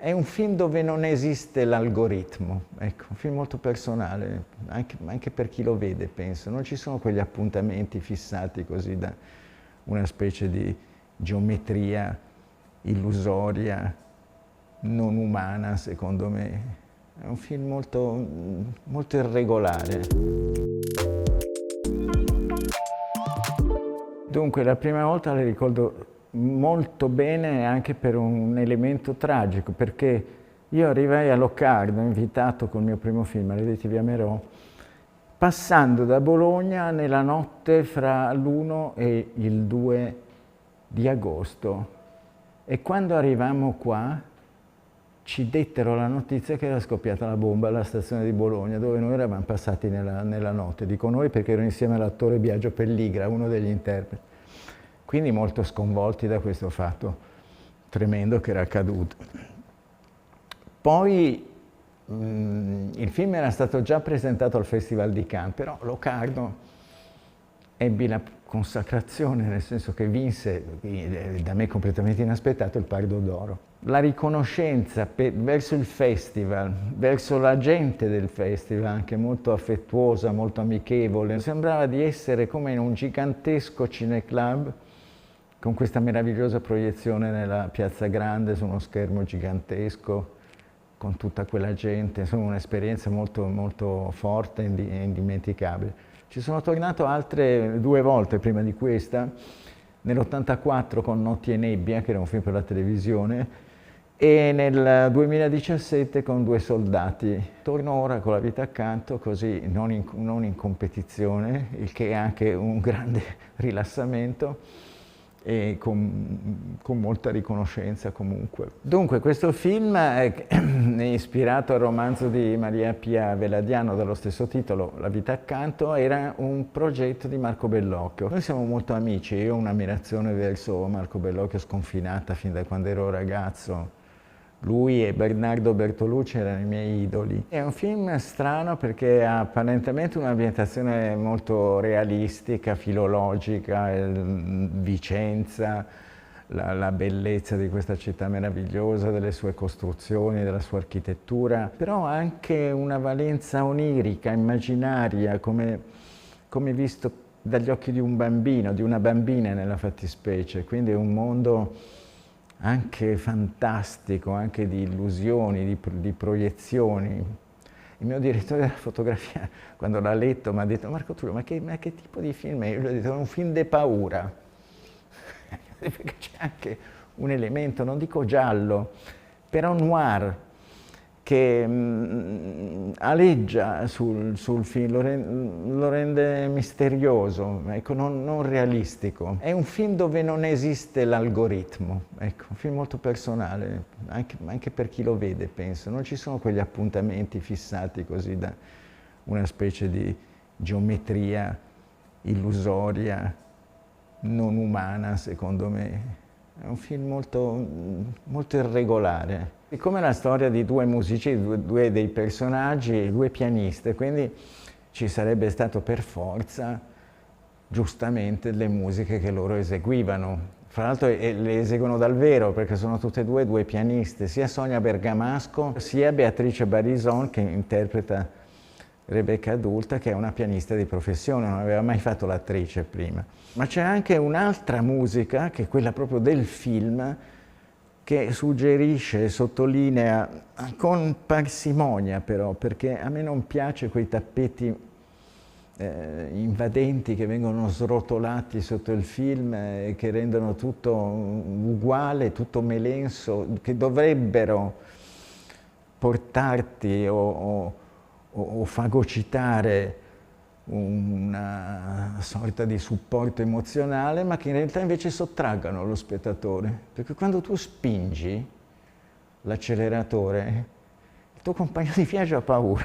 È un film dove non esiste l'algoritmo, ecco, un film molto personale, anche per chi lo vede, penso. Non ci sono quegli appuntamenti fissati così da una specie di geometria illusoria, non umana, secondo me. È un film molto, molto irregolare. Dunque, la prima volta la ricordo molto bene anche per un elemento tragico, perché io arrivai a Locarno, invitato col mio primo film, Maledetti via Merò, passando da Bologna nella notte fra l'1 e il 2 di agosto. E quando arrivammo qua ci dettero la notizia che era scoppiata la bomba alla stazione di Bologna, dove noi eravamo passati nella notte. Dico noi perché ero insieme all'attore Biagio Pelligra, uno degli interpreti. Quindi molto sconvolti da questo fatto tremendo che era accaduto. Poi il film era stato già presentato al Festival di Cannes, però Locarno ebbe la consacrazione, nel senso che vinse, da me completamente inaspettato, il Pardo d'Oro. La riconoscenza verso il festival, verso la gente del festival, anche molto affettuosa, molto amichevole, sembrava di essere come in un gigantesco cineclub, con questa meravigliosa proiezione nella Piazza Grande su uno schermo gigantesco, con tutta quella gente, insomma un'esperienza molto, molto forte e indimenticabile. Ci sono tornato altre 2 volte prima di questa, nell'84 con Notti e Nebbia, che era un film per la televisione, e nel 2017 con Due soldati. Torno ora con La vita accanto, così non in competizione, il che è anche un grande rilassamento, e con molta riconoscenza comunque. Dunque, questo film è ispirato al romanzo di Maria Pia Veladiano dallo stesso titolo, La vita accanto, era un progetto di Marco Bellocchio. Noi siamo molto amici, io ho un'ammirazione verso Marco Bellocchio sconfinata fin da quando ero ragazzo. Lui e Bernardo Bertolucci erano i miei idoli. È un film strano perché ha apparentemente un'ambientazione molto realistica, filologica, Vicenza, la bellezza di questa città meravigliosa, delle sue costruzioni, della sua architettura, però ha anche una valenza onirica, immaginaria, come visto dagli occhi di un bambino, di una bambina nella fattispecie, quindi è un mondo anche fantastico, anche di illusioni, di proiezioni. Il mio direttore della fotografia, quando l'ha letto, mi ha detto: Marco Tullio, ma che tipo di film è? Io gli ho detto: è un film de paura. Perché c'è anche un elemento, non dico giallo, però noir, che aleggia sul film, lo rende misterioso, ecco, non realistico. È un film dove non esiste l'algoritmo, ecco, un film molto personale, anche per chi lo vede, penso. Non ci sono quegli appuntamenti fissati così da una specie di geometria illusoria, non umana, secondo me. È un film molto, molto irregolare. È come la storia di 2 musicisti, due dei personaggi, 2 pianiste, quindi ci sarebbe stato per forza, giustamente, le musiche che loro eseguivano. Fra l'altro le eseguono dal vero, perché sono tutte e 2 pianiste, sia Sonia Bergamasco sia Beatrice Barison, che interpreta Rebecca adulta, che è una pianista di professione, non aveva mai fatto l'attrice prima. Ma c'è anche un'altra musica, che è quella proprio del film, che suggerisce, sottolinea, con parsimonia però, perché a me non piace quei tappeti invadenti che vengono srotolati sotto il film e che rendono tutto uguale, tutto melenso, che dovrebbero portarti o fagocitare una sorta di supporto emozionale, ma che in realtà invece sottraggano lo spettatore. Perché quando tu spingi l'acceleratore, il tuo compagno di viaggio ha paura.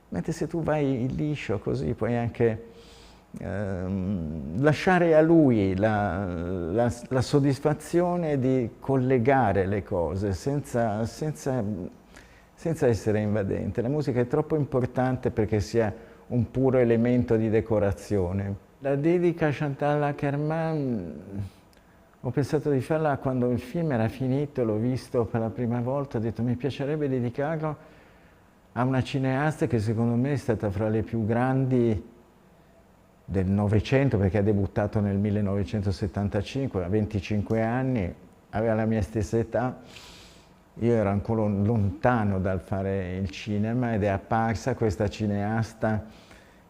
Mentre se tu vai liscio così puoi anche lasciare a lui la soddisfazione di collegare le cose senza essere invadente. La musica è troppo importante perché sia un puro elemento di decorazione. La dedica a Chantal Akerman Ho pensato di farla quando il film era finito, l'ho visto per la prima volta, ho detto mi piacerebbe dedicarlo a una cineasta che secondo me è stata fra le più grandi del Novecento, perché ha debuttato nel 1975, a 25 anni, aveva la mia stessa età, io ero ancora lontano dal fare il cinema ed è apparsa questa cineasta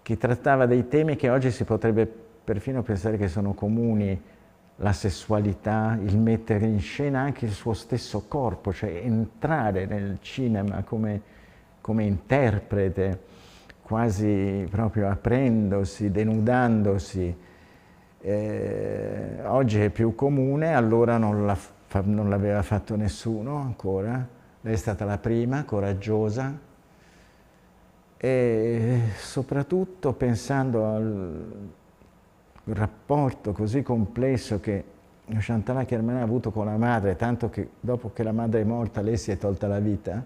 che trattava dei temi che oggi si potrebbe perfino pensare che sono comuni, la sessualità, il mettere in scena anche il suo stesso corpo, cioè entrare nel cinema come interprete, quasi proprio aprendosi, denudandosi. Oggi è più comune, allora non l'aveva fatto nessuno ancora, lei è stata la prima, coraggiosa, e soprattutto pensando al rapporto così complesso che Chantal Akerman ha avuto con la madre, tanto che dopo che la madre è morta lei si è tolta la vita,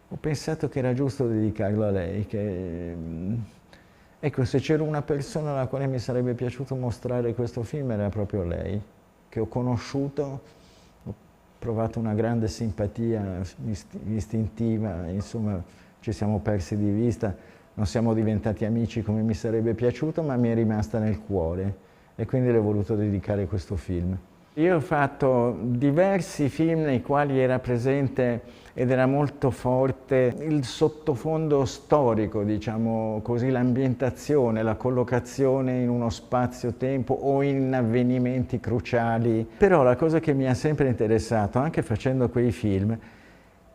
ho pensato che era giusto dedicarlo a lei, che ecco, se c'era una persona alla quale mi sarebbe piaciuto mostrare questo film era proprio lei, che ho conosciuto, ho provato una grande simpatia istintiva, insomma ci siamo persi di vista, non siamo diventati amici come mi sarebbe piaciuto, ma mi è rimasta nel cuore e quindi le ho voluto dedicare questo film. Io ho fatto diversi film nei quali era presente ed era molto forte il sottofondo storico, diciamo così, l'ambientazione, la collocazione in uno spazio-tempo o in avvenimenti cruciali. Però la cosa che mi ha sempre interessato, anche facendo quei film,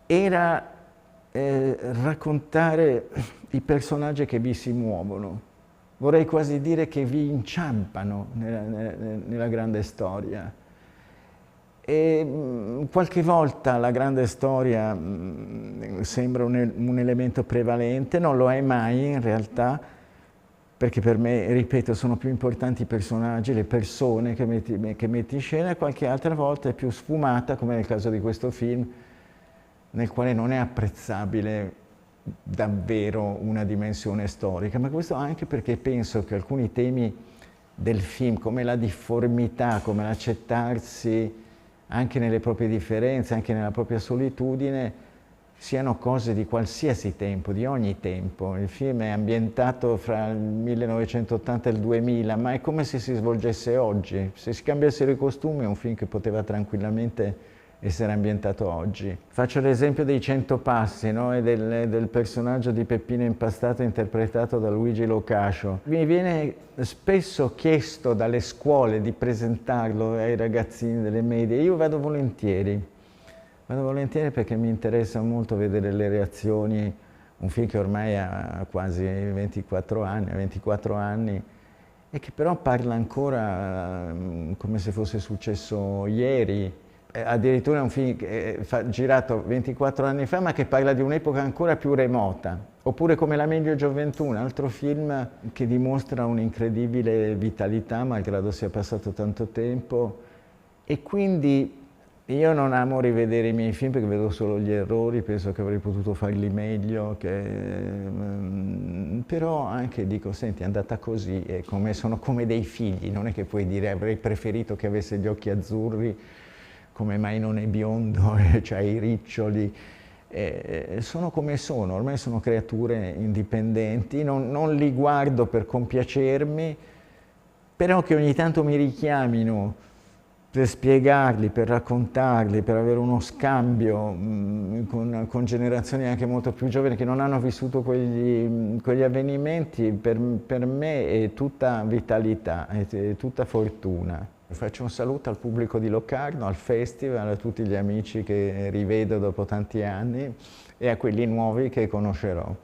era raccontare i personaggi che vi si muovono. Vorrei quasi dire che vi inciampano nella grande storia. E qualche volta la grande storia sembra un elemento prevalente, non lo è mai in realtà, perché per me, ripeto, sono più importanti i personaggi, le persone che metti in scena, e qualche altra volta è più sfumata, come nel caso di questo film, nel quale non è apprezzabile davvero una dimensione storica, ma questo anche perché penso che alcuni temi del film, come la difformità, come l'accettarsi anche nelle proprie differenze, anche nella propria solitudine, siano cose di qualsiasi tempo, di ogni tempo. Il film è ambientato fra il 1980 e il 2000, ma è come se si svolgesse oggi. Se si cambiassero i costumi è un film che poteva tranquillamente essere ambientato oggi. Faccio l'esempio dei 100 passi, no? E del personaggio di Peppino Impastato interpretato da Luigi Locascio. Mi viene spesso chiesto dalle scuole di presentarlo ai ragazzini delle medie. Io vado volentieri perché mi interessa molto vedere le reazioni. Un film che ormai ha quasi 24 anni e che però parla ancora come se fosse successo ieri. Addirittura è un film girato 24 anni fa, ma che parla di un'epoca ancora più remota. Oppure come La meglio gioventù, un altro film che dimostra un'incredibile vitalità, malgrado sia passato tanto tempo. E quindi io non amo rivedere i miei film perché vedo solo gli errori, penso che avrei potuto farli meglio, però anche dico, senti, è andata così, sono come dei figli, non è che puoi dire avrei preferito che avesse gli occhi azzurri, come mai non è biondo, c'ha i riccioli, sono come sono, ormai sono creature indipendenti, non li guardo per compiacermi, però che ogni tanto mi richiamino per spiegarli, per raccontarli, per avere uno scambio con generazioni anche molto più giovani che non hanno vissuto quegli avvenimenti, per me è tutta vitalità, è tutta fortuna. Faccio un saluto al pubblico di Locarno, al festival, a tutti gli amici che rivedo dopo tanti anni e a quelli nuovi che conoscerò.